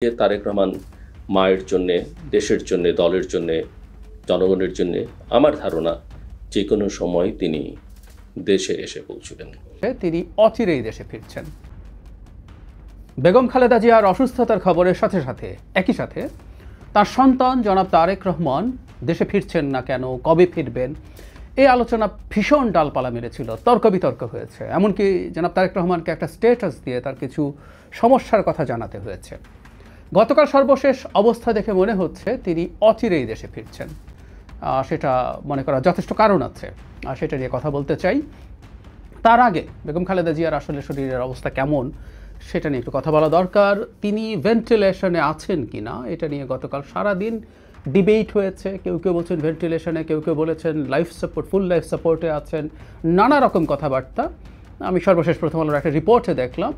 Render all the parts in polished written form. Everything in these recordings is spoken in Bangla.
তারেক রহমান মায়ের জন্যে, দেশের জন্যে, দলের জন্যে, জনগণের জন্যে আমার ধারণা যে কোনো সময় তিনি দেশে এসে পৌঁছবেন। তিনি অচিরেই দেশে ফিরছেন। বেগম খালেদা জিয়ার অসুস্থতার খবরের সাথে সাথে একই সাথে তার সন্তান জনাব তারেক রহমান দেশে ফিরছেন না কেন, কবে ফিরবেন, এই আলোচনা ভীষণ ডালপালা মেরেছিল, তর্ক বিতর্ক হয়েছে। এমনকি জনাব তারেক রহমানকে একটা স্ট্যাটাস দিয়ে তার কিছু সমস্যার কথা জানাতে হয়েছে। গতকাল সর্বশেষ অবস্থা দেখে মনে হচ্ছে তিনি অচিরেই দেশে ফিরছেন। সেটা মনে করার যথেষ্ট কারণ আছে, সেটা নিয়ে কথা বলতে চাই। তার আগে বেগম খালেদা জিয়ার আসলে শরীরের অবস্থা কেমন সেটা নিয়ে একটু কথা বলা দরকার। তিনি ভেন্টিলেশনে আছেন কি না এটা নিয়ে গতকাল সারাদিন ডিবেট হয়েছে। কেউ কেউ বলছেন ভেন্টিলেশনে, কেউ কেউ বলেছেন লাইফ সাপোর্ট, ফুল লাইফ সাপোর্টে আছেন, নানা রকম কথাবার্তা। আমি সর্বশেষ প্রথম আলোর একটা রিপোর্টে দেখলাম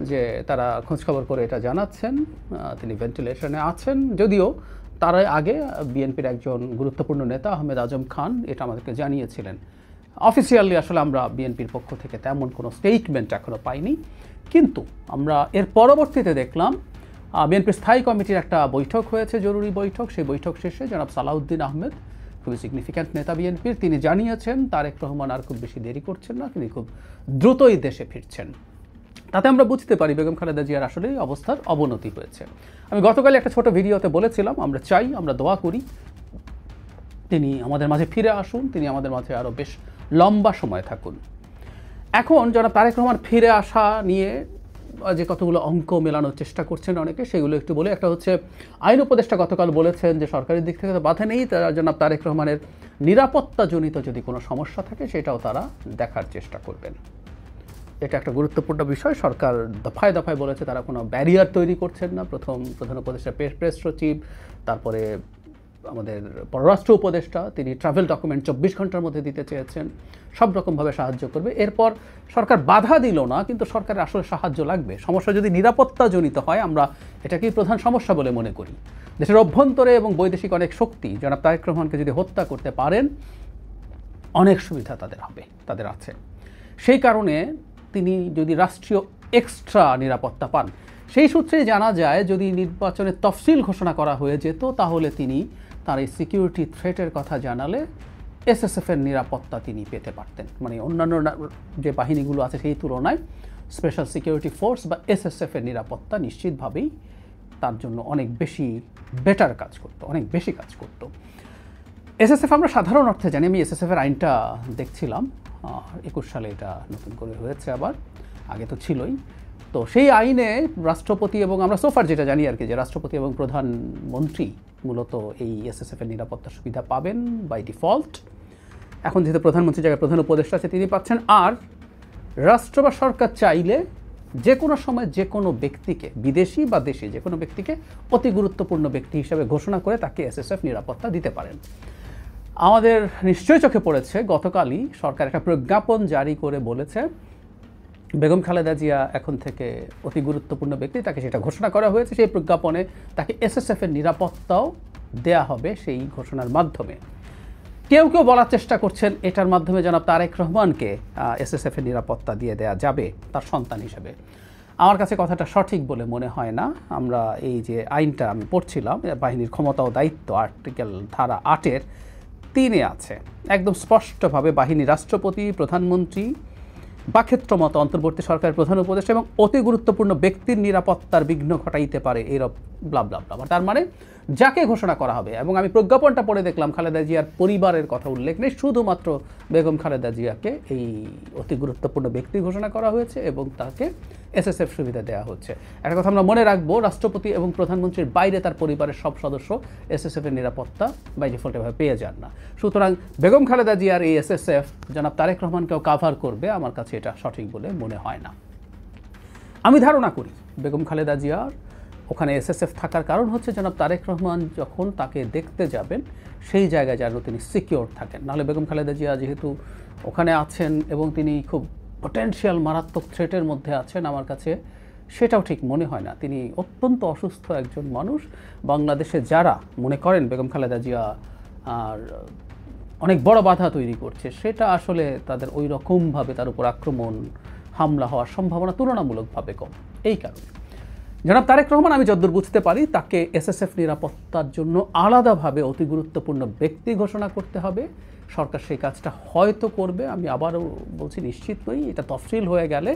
যে তারা খোঁজখবর করে এটা জানাচ্ছেন তিনি ভেন্টিলেশনে আছেন, যদিও তার আগে বিএনপির একজন গুরুত্বপূর্ণ নেতা আহমেদ আজম খান এটা আমাদেরকে জানিয়েছিলেন। অফিসিয়ালি আসলে আমরা বিএনপির পক্ষ থেকে তেমন কোনো স্টেটমেন্ট এখনও পাইনি, কিন্তু আমরা এর পরবর্তীতে দেখলাম বিএনপির স্থায়ী কমিটির একটা বৈঠক হয়েছে, জরুরি বৈঠক। সেই বৈঠক শেষে জনাব সালাউদ্দিন আহমেদ, খুবই সিগনিফিক্যান্ট নেতা বিএনপির, তিনি জানিয়েছেন তারেক রহমান আর খুব বেশি দেরি করছেন না, তিনি খুব দ্রুতই দেশে ফিরছেন। তাতে আমরা বুঝতে পারি বেগম খালেদা জিয়ার আসলেই অবস্থার অবনতি হয়েছে। আমি গতকাল একটা ছোট ভিডিওতে বলেছিলাম আমরা চাই, আমরা দোয়া করি তিনি আমাদের মাঝে ফিরে আসুন, তিনি আমাদের মাঝে আরও বেশ লম্বা সময় থাকুন। এখন যারা তারেক রহমান ফিরে আসা নিয়ে যে কতগুলো অঙ্ক মেলানোর চেষ্টা করছেন অনেকে, সেগুলো একটু বলে। একটা হচ্ছে আইন উপদেষ্টা গতকাল বলেছেন যে সরকারের দিক থেকে তো বাধা নেই, তারা জনাব তারেক রহমানের নিরাপত্তাজনিত যদি কোনো সমস্যা থাকে সেটাও তারা দেখার চেষ্টা করবেন। এটা একটা গুরুত্বপূর্ণ বিষয়। সরকার দফায় দফায় বলেছে তারা কোনো ব্যারিয়ার তৈরি করছেন না। প্রধান উপদেষ্টা প্রেস সচিব, তারপরে আমাদের পররাষ্ট্র উপদেষ্টা, তিনি ট্রাভেল ডকুমেন্ট 24 ঘন্টার মধ্যে দিতে চেয়েছেন, সব রকমভাবে সাহায্য করবে। এরপর সরকার বাধা দিল না, কিন্তু সরকারের আসলে সাহায্য লাগবে। সমস্যা যদি নিরাপত্তাজনিত হয়, আমরা এটাকেই প্রধান সমস্যা বলে মনে করি। দেশের অভ্যন্তরে এবং বৈদেশিক অনেক শক্তি জনাব তারেক রহমানকে যদি হত্যা করতে পারেন, অনেক সুবিধা তাদের হবে, তাদের আছে। সেই কারণে তিনি যদি রাষ্ট্রীয় এক্সট্রা নিরাপত্তা পান, সেই সূত্রে জানা যায় যদি নির্বাচনের তফসিল ঘোষণা করা হয়ে যেত, তাহলে তিনি তার এই সিকিউরিটি থ্রেটের কথা জানালে এসএসএফের নিরাপত্তা তিনি পেতে পারতেন। মানে অন্যান্য যে বাহিনীগুলো আছে সেই তুলনায় স্পেশাল সিকিউরিটি ফোর্স বা এসএসএফের নিরাপত্তা নিশ্চিতভাবেই তার জন্য অনেক বেশি বেটার কাজ করতো, অনেক বেশি কাজ করতো। এসএসএফ আমরা সাধারণ অর্থে জানি, আমি এসএসএফের আইনটা দেখছিলাম, 21 সালে এটা নতুন করে হয়েছে, আবার আগে তো ছিলই। তো সেই আইনে রাষ্ট্রপতি এবং আমরা সোফার যেটা জানি আর কি, যে রাষ্ট্রপতি এবং প্রধানমন্ত্রী মূলত এই এসএসএফের নিরাপত্তার সুবিধা পাবেন বাই ডিফল্ট। এখন যেহেতু প্রধানমন্ত্রীর জায়গায় প্রধান উপদেষ্টা আছে, তিনি পাচ্ছেন। আর রাষ্ট্র বা সরকার চাইলে যে কোনো সময় যে কোনো ব্যক্তিকে, বিদেশি বা দেশি যে কোনো ব্যক্তিকে অতি গুরুত্বপূর্ণ ব্যক্তি হিসাবে ঘোষণা করে তাকে এসএসএফ নিরাপত্তা দিতে পারেন। আমাদের নিশ্চয়ই চোখে পড়েছে গতকালই সরকার একটা প্রজ্ঞাপন জারি করে বলেছে বেগম খালেদা জিয়া এখন থেকে অতি গুরুত্বপূর্ণ ব্যক্তি, তাকে সেটা ঘোষণা করা হয়েছে। সেই প্রজ্ঞাপনে তাকে এসএসএফের নিরাপত্তাও দেয়া হবে সেই ঘোষণার মাধ্যমে। কেউ কেউ বলার চেষ্টা করছেন এটার মাধ্যমে জনাব তারেক রহমানকে এসএসএফের নিরাপত্তা দিয়ে দেয়া যাবে তার সন্তান হিসেবে। আমার কাছে কথাটা সঠিক বলে মনে হয় না। আমরা এই যে আইনটা আমি পড়ছিলাম, বাহিনীর ক্ষমতা ও দায়িত্ব আর্টিকেল ধারা 8-এর 3-এ আছে একদম স্পষ্টভাবে বাহিনী রাষ্ট্রপতি, প্রধানমন্ত্রী বা ক্ষেত্রমতো অন্তর্বর্তী সরকারের প্রধান উপদেষ্টা এবং অতি গুরুত্বপূর্ণ ব্যক্তির নিরাপত্তার বিঘ্ন ঘটাইতে পারে এরব ব্লা ব্লা ব্লা। তার মানে যাকে ঘোষণা করা হবে, এবং আমি প্রজ্ঞাপনটা পড়ে দেখলাম খালেদা জিয়ার পরিবারের কথা উল্লেখ নেই, শুধুমাত্র বেগম খালেদা জিয়াকে এই অতি গুরুত্বপূর্ণ ব্যক্তি ঘোষণা করা হয়েছে এবং তাকে এসএসএফ সুবিধা দেওয়া হচ্ছে। একটা কথা আমরা মনে রাখবো, রাষ্ট্রপতি এবং প্রধানমন্ত্রীর বাইরে তার পরিবারের সব সদস্য এসএসএফের নিরাপত্তা বাই ডিফল্ট এভাবে পেয়ে যান না। সুতরাং বেগম খালেদা জিয়ার এই এসএসএফ জনাব তারেক রহমানকেও কাভার করবে, আমার কাছে এটা সঠিক বলে মনে হয় না। আমি ধারণা করি বেগম খালেদা জিয়ার ওখানে এসএসএফ থাকার কারণ হচ্ছে জনাব তারেক রহমান যখন তাকে দেখতে যাবেন সেই জায়গায় যেন তিনি সিকিওর থাকেন। নাহলে বেগম খালেদা জিয়া যেহেতু ওখানে আছেন এবং তিনি খুব পটেনশিয়াল মারাত্মক থ্রেটের মধ্যে আছেন, আমার কাছে সেটাও ঠিক মনে হয় না। তিনি অত্যন্ত অসুস্থ একজন মানুষ। বাংলাদেশে যারা মনে করেন বেগম খালেদা জিয়া আর অনেক বড় বাধা তৈরি করছে, সেটা আসলে তাদের ওই রকমভাবে তার উপর আক্রমণ, হামলা হওয়ার সম্ভাবনা তুলনামূলকভাবে কম। এই কারণে জনাব তারেক রহমান, আমি যতদূর বুঝতে পারি, তাকে এসএসএফ নিরাপত্তার জন্য আলাদাভাবে অতি গুরুত্বপূর্ণ ব্যক্তি ঘোষণা করতে হবে। সরকার সেই কাজটা হয়তো করবে, আমি আবারও বলছি নিশ্চিত নই। এটা তফসিল হয়ে গেলে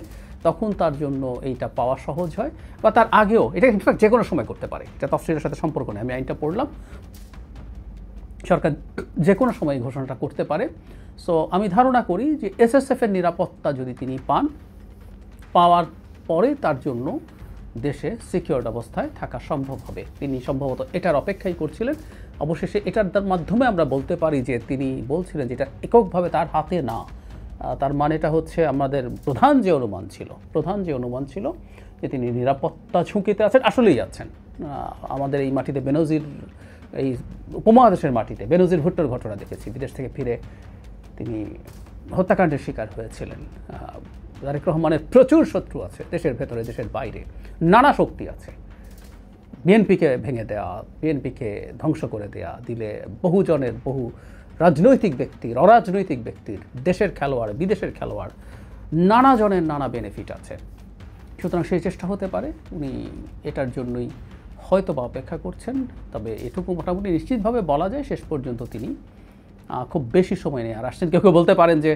তখন তার জন্য এইটা পাওয়া সহজ হয়, বা তার আগেও এটা ইনফ্যাক্ট যে কোনো সময় করতে পারে। এটা তফসিলের সাথে সম্পর্ক নেই, আমি আইনটা পড়লাম, সরকার যে কোনো সময় ঘোষণাটা করতে পারে। সো আমি ধারণা করি যে এসএসএফের নিরাপত্তা যদি তিনি পাওয়ার পরে তার জন্য দেশে সিকিউরড অবস্থায় থাকা সম্ভব হবে। তিনি সম্ভবত এটার অপেক্ষাই করছিলেন। অবশেষে এটার মাধ্যমে আমরা বলতে পারি যে তিনি বলছিলেন যেটা এককভাবে তার হাতে না। তার মানেটা হচ্ছে আমাদের প্রধান যে অনুমান ছিল যে তিনি নিরাপত্তা ঝুঁকিতে আছেন, আসলেই আছেন। আমাদের এই মাটিতে বেনজির, এই উপমহাদেশের মাটিতে বেনজির ভুট্টোর ঘটনা দেখেছি। বিদেশ থেকে ফিরে তিনি হত্যাকাণ্ডের শিকার হয়েছিলেন। তারেক রহমানের প্রচুর শত্রু আছে, দেশের ভেতরে দেশের বাইরে, নানা শক্তি আছে। বিএনপিকে ভেঙে দেওয়া, বিএনপিকে ধ্বংস করে দেওয়া, দিলে বহু রাজনৈতিক ব্যক্তির, অরাজনৈতিক ব্যক্তির, দেশের খেলোয়াড়, বিদেশের খেলোয়াড়, নানা জনের নানা বেনিফিট আছে। সুতরাং সেই চেষ্টা হতে পারে উনি এটার জন্যই হয়তো বা অপেক্ষা করছেন। তবে এটুকু মোটামুটি নিশ্চিতভাবে বলা যায় শেষ পর্যন্ত তিনি খুব বেশি সময় নেই আর আসছেন। কেউ বলতে পারেন যে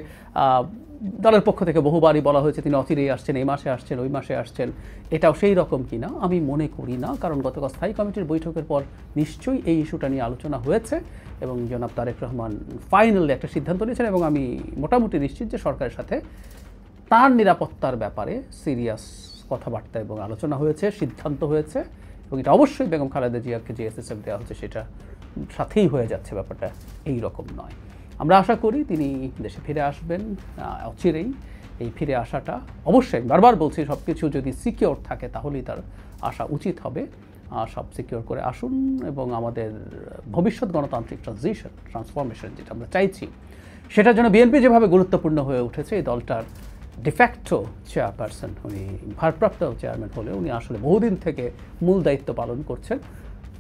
দলের পক্ষ থেকে বহুবারই বলা হয়েছে তিনি অচিরেই আসছেন, এই মাসে আসছেন, ওই মাসে আসছেন। এটাও সেই রকম কিনা আমি মনে করি না, কারণ গতকাল স্থায়ী কমিটির বৈঠকের পর নিশ্চয়ই এই ইস্যুটা নিয়ে আলোচনা হয়েছে এবং জনাব তারেক রহমান ফাইনালি একটা সিদ্ধান্ত নিয়েছেন। এবং আমি মোটামুটি নিশ্চিত যে সরকারের সাথে তার নিরাপত্তার ব্যাপারে সিরিয়াস কথাবার্তা এবং আলোচনা হয়েছে, সিদ্ধান্ত হয়েছে। এবং এটা অবশ্যই বেগম খালেদা জিয়াকে যে এসএসএফ দেওয়া হচ্ছে সেটা সাথেই হয়ে যাচ্ছে, ব্যাপারটা এই রকম নয়। আমরা আশা করি তিনি দেশে ফিরে আসবেন অচিরেই। এই ফিরে আসাটা অবশ্যই, বারবার বলছি, সব কিছু যদি সিকিওর থাকে তাহলেই তার আসা উচিত হবে। সব সিকিওর করে আসুন এবং আমাদের ভবিষ্যৎ গণতান্ত্রিক ট্রান্সফরমেশন যেটা আমরা চাইছি সেটার জন্য বিএনপি যেভাবে গুরুত্বপূর্ণ হয়ে উঠেছে, এই দলটার ডিফ্যাক্টো চেয়ারপারসন, উনি ভারপ্রাপ্ত চেয়ারম্যান হলে উনি আসলে বহুদিন থেকে মূল দায়িত্ব পালন করছেন।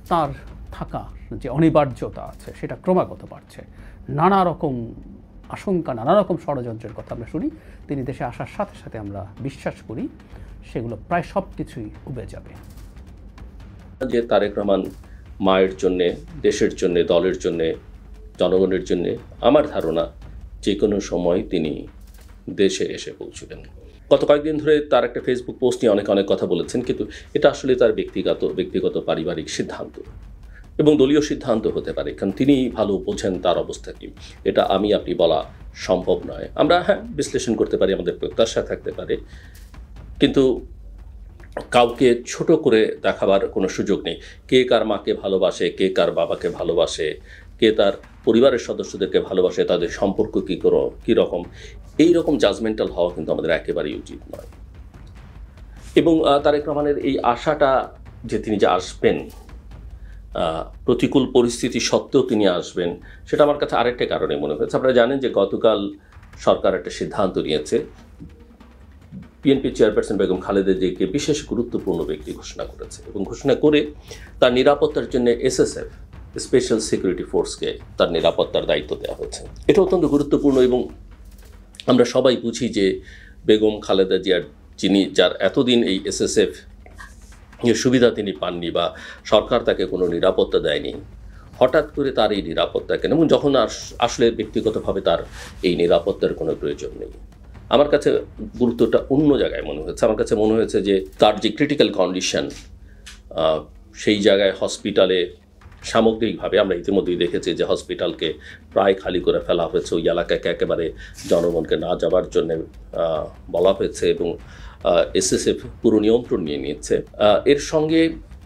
তার থাকা যে অনিবার্যতা আছে সেটা ক্রমাগত বাড়ছে। নানা রকম আশঙ্কা, নানা রকম ষড়যন্ত্রের কথা আমরা শুনি। তিনি দেশে আসার সাথে সাথে আমরা বিশ্বাস করি সেগুলো প্রায় সব কিছুই উবে যাবে। যে তারেক রহমান মায়ের জন্যে, দেশের জন্যে, দলের জন্যে, জনগণের জন্যে আমার ধারণা যে কোনো সময় তিনি দেশে এসে পৌঁছবেন। গত কয়েকদিন ধরে তার একটা ফেসবুক পোস্ট নিয়ে অনেক কথা বলেছেন, কিন্তু এটা আসলে তার ব্যক্তিগত পারিবারিক সিদ্ধান্ত এবং দলীয় সিদ্ধান্ত হতে পারে, কারণ তিনি ভালো বোঝেন তার অবস্থা কি। এটা আপনি বলা সম্ভব নয়। আমরা বিশ্লেষণ করতে পারি, আমাদের প্রত্যাশা থাকতে পারে, কিন্তু কাউকে ছোট করে দেখাবার কোনো সুযোগ নেই। কে কার মাকে ভালোবাসে, কে কার বাবাকে ভালোবাসে, কে তার পরিবারের সদস্যদেরকে ভালোবাসে, তাদের সম্পর্ক কী রকম, এই রকম জাজমেন্টাল হওয়া কিন্তু আমাদের একেবারেই উচিত নয়। এবং তারেক রহমানের এই আশাটা যে তিনি যে আসবেন, প্রতিকূল পরিস্থিতি সত্ত্বেও তিনি আসবেন, সেটা আমার কাছে আরেকটা কারণে মনে হয়েছে। আপনারা জানেন যে গতকাল সরকার একটা সিদ্ধান্ত নিয়েছে, বিএনপি চেয়ারপারসন বেগম খালেদা জিয়াকে বিশেষ গুরুত্বপূর্ণ ব্যক্তি ঘোষণা করেছে এবং ঘোষণা করে তার নিরাপত্তার জন্য এসএসএফ, স্পেশাল সিকিউরিটি ফোর্সকে তার নিরাপত্তার দায়িত্ব দেওয়া হয়েছে। এটা অত্যন্ত গুরুত্বপূর্ণ এবং আমরা সবাই বুঝি যে বেগম খালেদা জিয়ার যার এতদিন এই এসএসএফ সুবিধা তিনি পাননি বা সরকার তাকে কোনো নিরাপত্তা দেয়নি, হঠাৎ করে তার এই নিরাপত্তা কেন, এবং যখন আসলে ব্যক্তিগতভাবে তার এই নিরাপত্তার কোনো প্রয়োজন নেই। আমার কাছে গুরুত্বটা অন্য জায়গায় মনে হয়েছে। আমার কাছে মনে হয়েছে যে তার যে ক্রিটিক্যাল কন্ডিশন, সেই জায়গায় হসপিটালে সামগ্রিকভাবে আমরা ইতিমধ্যেই দেখেছি যে হসপিটালকে প্রায় খালি করে ফেলা হয়েছে, ওই এলাকাকে একেবারে জনগণকে না যাওয়ার জন্য বলা হয়েছে এবং এসএসএফ পুরো নিয়ন্ত্রণ নিয়ে নিয়েছে। এর সঙ্গে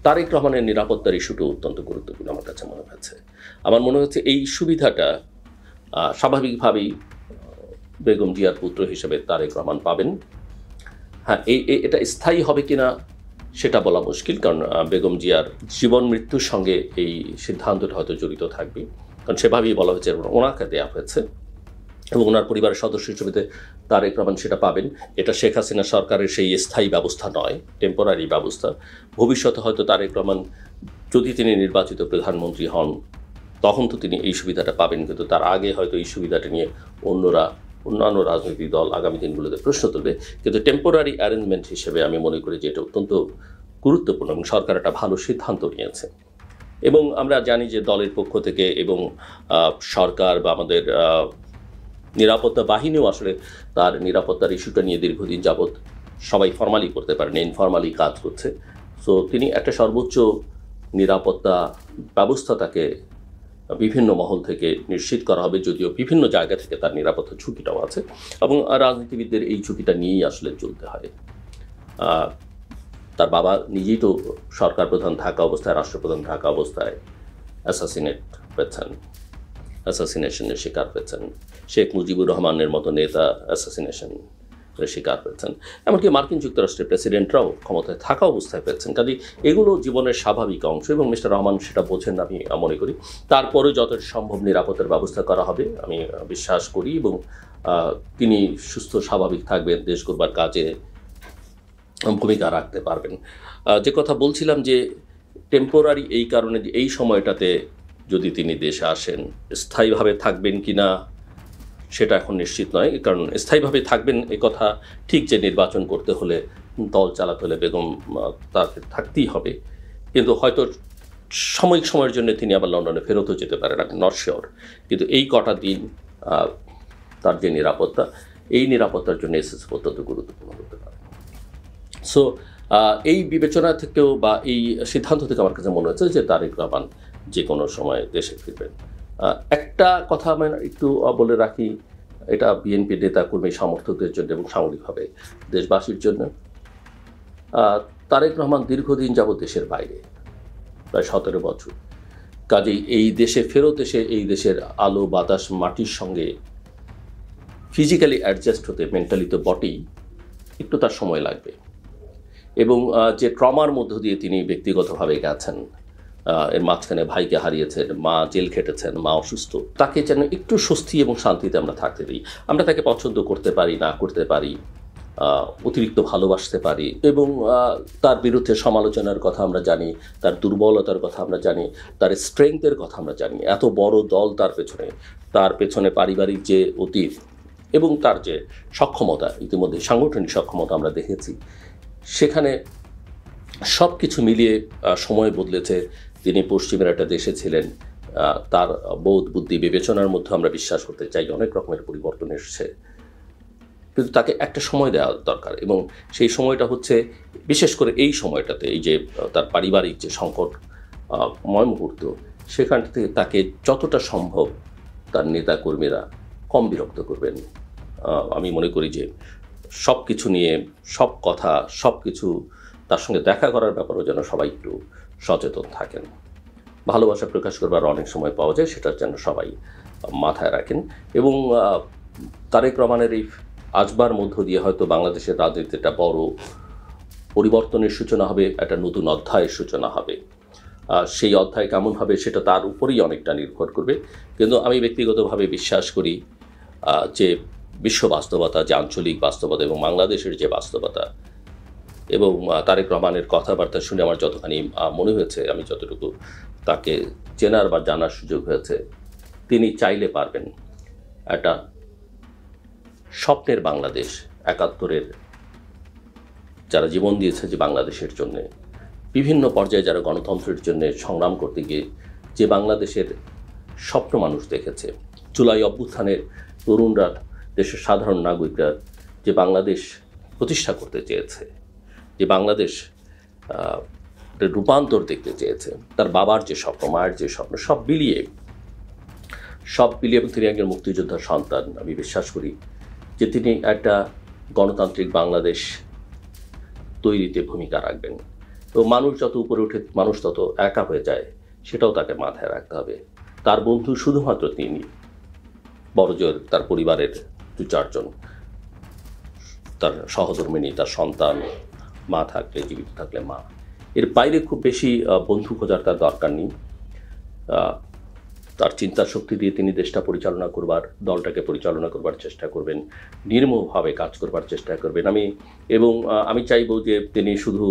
তারেক রহমানের নিরাপত্তার ইস্যুটা অত্যন্ত গুরুত্বপূর্ণ আমার কাছে মনে হয়েছে। আমার মনে হচ্ছে এই সুবিধাটা স্বাভাবিকভাবেই বেগম জিয়ার পুত্র হিসেবে তারেক রহমান পাবেন। এটা স্থায়ী হবে কিনা সেটা বলা মুশকিল, কারণ বেগম জিয়ার জীবন মৃত্যুর সঙ্গে এই সিদ্ধান্তটা হয়তো জড়িত থাকবে, কারণ সেভাবেই বলা হয়েছে, ওনাকে দেওয়া হয়েছে এবং ওনার পরিবারের সদস্য হিসেবে তারেক রহমান সেটা পাবেন। এটা শেখ হাসিনা সরকারের সেই স্থায়ী ব্যবস্থা নয়, টেম্পোরারি ব্যবস্থা। ভবিষ্যতে হয়তো তারেক রহমান যদি তিনি নির্বাচিত প্রধানমন্ত্রী হন তখন তো তিনি এই সুবিধাটা পাবেন, কিন্তু তার আগে হয়তো এই সুবিধাটা নিয়ে অন্যান্য রাজনৈতিক দল আগামী দিনগুলোতে প্রশ্ন তুলবে। কিন্তু টেম্পোরারি অ্যারেঞ্জমেন্ট হিসেবে আমি মনে করি যে এটা অত্যন্ত গুরুত্বপূর্ণ এবং সরকার একটা ভালো সিদ্ধান্ত নিয়েছে। এবং আমরা জানি যে দলের পক্ষ থেকে এবং সরকার বা আমাদের নিরাপত্তা বাহিনীও আসলে তার নিরাপত্তার ইস্যুটা নিয়ে দীর্ঘদিন যাবৎ সবাই ফর্মালি করতে পারেন, ইনফর্মালি কাজ করছে। সো তিনি একটা সর্বোচ্চ নিরাপত্তা ব্যবস্থা তাকে বিভিন্ন মহল থেকে নিশ্চিত করা হবে, যদিও বিভিন্ন জায়গা থেকে তার নিরাপত্তা ঝুঁকিটাও আছে এবং রাজনীতিবিদদের এই ঝুঁকিটা নিয়েই আসলে চলতে হয়। তার বাবা নিজেই তো সরকার প্রধান থাকা অবস্থায়, রাষ্ট্রপ্রধান থাকা অবস্থায় অ্যাসাসিনেশনের শিকার হয়েছেন। শেখ মুজিবুর রহমানের মতো নেতা অ্যাসাসিনেশনের শিকার হয়েছেন। এমনকি মার্কিন যুক্তরাষ্ট্রের প্রেসিডেন্টরাও ক্ষমতায় থাকা অবস্থায় পেয়েছেন। কাজে এগুলো জীবনের স্বাভাবিক অংশ এবং মিস্টার রহমান সেটা বোঝেন আমি মনে করি। তারপরে যত সম্ভব নিরাপত্তার ব্যবস্থা করা হবে আমি বিশ্বাস করি এবং তিনি সুস্থ স্বাভাবিক থাকবেন, দেশ গড়বার কাজে ভূমিকা রাখতে পারবেন। যে কথা বলছিলাম যে টেম্পোরারি এই কারণে যে এই সময়টাতে যদি তিনি দেশে আসেন, স্থায়ীভাবে থাকবেন কি না সেটা এখন নিশ্চিত নয়। কারণ স্থায়ীভাবে থাকবেন এ কথা ঠিক, যে নির্বাচন করতে হলে, দল চালাতে হলে বেগম তাকে থাকতেই হবে, কিন্তু হয়তো সাময়িক সময়ের জন্য তিনি আবার লন্ডনে ফেরতও যেতে পারেন, আমি নট শিওর। কিন্তু এই কটা দিন তার যে নিরাপত্তা, এই নিরাপত্তার জন্য এসএসএফ অত্যন্ত গুরুত্বপূর্ণ হতে পারে। সো এই বিবেচনা থেকেও বা এই সিদ্ধান্ত থেকে আমার কাছে মনে হচ্ছে যে তারেক রহমান যে কোনো সময় দেশে ফিরবেন। একটা কথা আমি একটু বলে রাখি, এটা বিএনপি নেতা কর্মী সমর্থকদের জন্য এবং সামরিকভাবে দেশবাসীর জন্য। তারেক রহমান দীর্ঘদিন যাবৎ দেশের বাইরে, প্রায় 17 বছর। কাজেই এই দেশে ফেরত এসে এই দেশের আলো বাতাস মাটির সঙ্গে ফিজিক্যালি অ্যাডজাস্ট হতে, মেন্টালি তো বটেই, একটু তার সময় লাগবে। এবং যে ট্রমার মধ্য দিয়ে তিনি ব্যক্তিগতভাবে গেছেন, এর মাঝখানে ভাইকে হারিয়েছেন, মা জেল খেটেছেন, মা অসুস্থ, তাকে যেন একটু স্বস্তি এবং শান্তিতে আমরা থাকতে দিই। আমরা তাকে পছন্দ করতে পারি, না করতে পারি, অতিরিক্ত ভালোবাসতে পারি এবং তার বিরুদ্ধে সমালোচনার কথা আমরা জানি, তার দুর্বলতার কথা আমরা জানি, তার স্ট্রেংথের কথা আমরা জানি। এত বড় দল তার পেছনে পারিবারিক যে অতীত এবং তার যে সক্ষমতা, ইতিমধ্যে সাংগঠনিক সক্ষমতা আমরা দেখেছি, সেখানে সব কিছু মিলিয়ে সময় বদলেছে। তিনি পশ্চিমের একটা দেশে ছিলেন, তার বোধ বুদ্ধি বিবেচনার মধ্যে আমরা বিশ্বাস করতে চাই অনেক রকমের পরিবর্তন এসেছে, কিন্তু তাকে একটা সময় দেওয়া দরকার। এবং সেই সময়টা হচ্ছে বিশেষ করে এই সময়টাতে, এই যে তার পারিবারিক যে সংকটময় মুহূর্ত, সেখান থেকে তাকে যতটা সম্ভব তার নেতাকর্মীরা কম বিরক্ত করবেন। আমি মনে করি যে সব কিছু নিয়ে, সব কথা, সব কিছু তার সঙ্গে দেখা করার ব্যাপারেও যেন সবাই একটু সচেতন থাকেন। ভালোবাসা প্রকাশ করবার অনেক সময় পাওয়া যায়, সেটা যেন সবাই মাথায় রাখেন। এবং তারেক রহমানের এই আসবার মধ্য দিয়ে হয়তো বাংলাদেশের রাজনীতিতে একটা বড় পরিবর্তনের সূচনা হবে, একটা নতুন অধ্যায়ের সূচনা হবে। সেই অধ্যায় কেমন হবে সেটা তার উপরেই অনেকটা নির্ভর করবে। কিন্তু আমি ব্যক্তিগতভাবে বিশ্বাস করি যে বিশ্ব বাস্তবতা, যে আঞ্চলিক বাস্তবতা এবং বাংলাদেশের যে বাস্তবতা, এবং তারেক রহমানের কথাবার্তা শুনে আমার যতখানি মনে হয়েছে, আমি যতটুকু তাকে চেনার বা জানার সুযোগ হয়েছে, তিনি চাইলে পারবেন একটা স্বপ্নের বাংলাদেশ, ৭১-এর যারা জীবন দিয়েছে যে বাংলাদেশের জন্যে, বিভিন্ন পর্যায়ে যারা গণতন্ত্রের জন্য সংগ্রাম করতে গিয়ে যে বাংলাদেশের স্বপ্ন মানুষ দেখেছে, জুলাই অভ্যুত্থানের তরুণরা, দেশের সাধারণ নাগরিকরা যে বাংলাদেশ প্রতিষ্ঠা করতে চেয়েছে, যে বাংলাদেশ রূপান্তর দেখতে চেয়েছে, তার বাবার যে স্বপ্ন, মায়ের যে স্বপ্ন, সব বিলিয়ে এবং তিনি একজন মুক্তিযোদ্ধার সন্তান। আমি বিশ্বাস করি যে তিনি একটা গণতান্ত্রিক বাংলাদেশ তৈরিতে ভূমিকা রাখবেন। তো মানুষ যত উপরে উঠে, মানুষ তত একা হয়ে যায়, সেটাও তাকে মাথায় রাখতে হবে। তার বন্ধু শুধুমাত্র তিনি, বড়জোর তার পরিবারের ২-৪ জন, তার সহধর্মিণী, তার সন্তান, মা থাকলে, জীবিত থাকলে মা, এর বাইরে খুব বেশি বন্ধু খোঁজার তার দরকার নেই। তার চিন্তা শক্তি দিয়ে তিনি দেশটা পরিচালনা করবার, দলটাকে পরিচালনা করবার চেষ্টা করবেন, নির্মমভাবে কাজ করবার চেষ্টা করবেন। আমি চাইব যে তিনি শুধু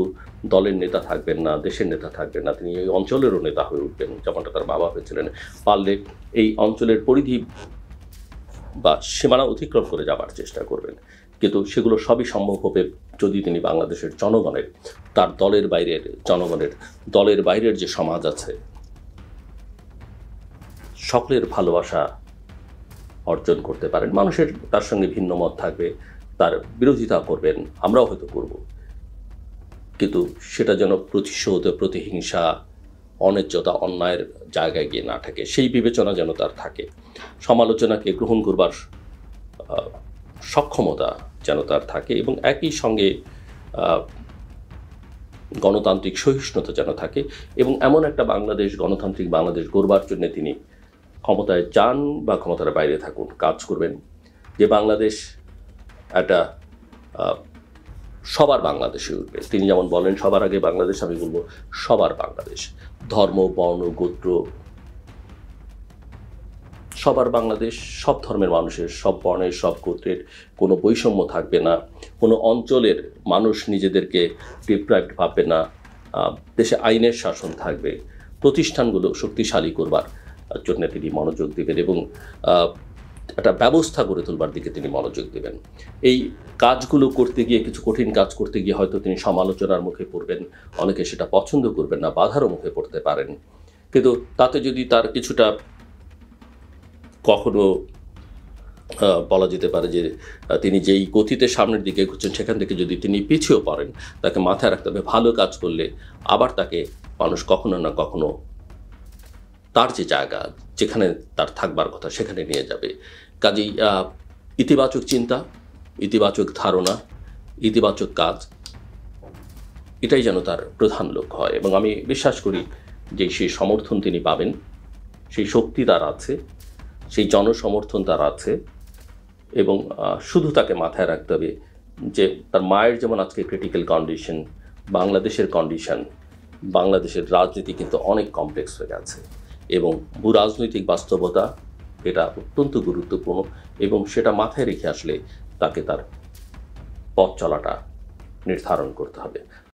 দলের নেতা থাকবেন না, দেশের নেতা থাকবেন না, তিনি এই অঞ্চলেরও নেতা হয়ে উঠবেন, যেমনটা তার বাবা হয়েছিলেন। পারলে এই অঞ্চলের পরিধি বা সীমানা অতিক্রম করে যাবার চেষ্টা করবেন। কিন্তু সেগুলো সবই সম্ভব হবে যদি তিনি বাংলাদেশের জনগণের, তার দলের বাইরের জনগণের, দলের বাইরের যে সমাজ আছে, সকলের ভালোবাসা অর্জন করতে পারেন। মানুষের তার সঙ্গে ভিন্ন মত থাকবে, তার বিরোধিতা করবেন, আমরাও হয়তো করব, কিন্তু সেটা যেন প্রতিশোধ, প্রতিহিংসা, অন্যায্যতা, অন্যায়ের জায়গায় গিয়ে না থাকে, সেই বিবেচনা যেন তার থাকে। সমালোচনাকে গ্রহণ করবার সক্ষমতা যেন তার থাকে, এবং একই সঙ্গে গণতান্ত্রিক সহিষ্ণুতা যেন থাকে, এবং এমন একটা বাংলাদেশ, গণতান্ত্রিক বাংলাদেশ গড়বার জন্য তিনি ক্ষমতায় যান বা ক্ষমতার বাইরে থাকুন, কাজ করবেন, যে বাংলাদেশ একটা সবার বাংলাদেশে উঠবে। তিনি যেমন বলেন সবার আগে বাংলাদেশ, আমি বলবো সবার বাংলাদেশ, ধর্ম, বর্ণ, গোত্র, সবার বাংলাদেশ, সব ধর্মের মানুষের, সব বর্ণের, সব গোত্রের কোনো বৈষম্য থাকবে না, কোনো অঞ্চলের মানুষ নিজেদেরকে ডিপ্রাইভড ভাববে না, দেশে আইনের শাসন থাকবে, প্রতিষ্ঠানগুলো শক্তিশালী করবার জন্য তিনি মনোযোগ দেবেন, এবং একটা ব্যবস্থা গড়ে তোলবার দিকে তিনি মনোযোগ দেবেন। এই কাজগুলো করতে গিয়ে, কিছু কঠিন কাজ করতে গিয়ে হয়তো তিনি সমালোচনার মুখে পড়বেন, অনেকে সেটা পছন্দ করবেন না, বাধারও মুখে পড়তে পারেন, কিন্তু তাতে যদি তার কিছুটা কখনো বলা যেতে পারে যে তিনি যেই গতিতে সামনের দিকে এগোচ্ছেন সেখান থেকে যদি তিনি পিছিয়েও পড়েন, তাকে মাথায় রাখতে হবে ভালো কাজ করলে আবার তাকে মানুষ কখনো না কখনো তার যে জায়গা, যেখানে তার থাকবার কথা, সেখানে নিয়ে যাবে। কাজেই ইতিবাচক চিন্তা, ইতিবাচক ধারণা, ইতিবাচক কাজ, এটাই যেন তার প্রধান লক্ষ্য হয়, এবং আমি বিশ্বাস করি যে সেই সমর্থন তিনি পাবেন, সেই শক্তি তার আছে, সেই জনসমর্থন তার আছে, এবং শুধু তাকে মাথায় রাখতে হবে যে তার মায়ের যেমন আজকে ক্রিটিক্যাল কন্ডিশন, বাংলাদেশের কন্ডিশন, বাংলাদেশের রাজনীতি কিন্তু অনেক কমপ্লেক্স হয়ে গেছে, এবং ভূরাজনৈতিক বাস্তবতা এটা অত্যন্ত গুরুত্বপূর্ণ, এবং সেটা মাথায় রেখে আসলে তাকে তার পথ চলাটা নির্ধারণ করতে হবে।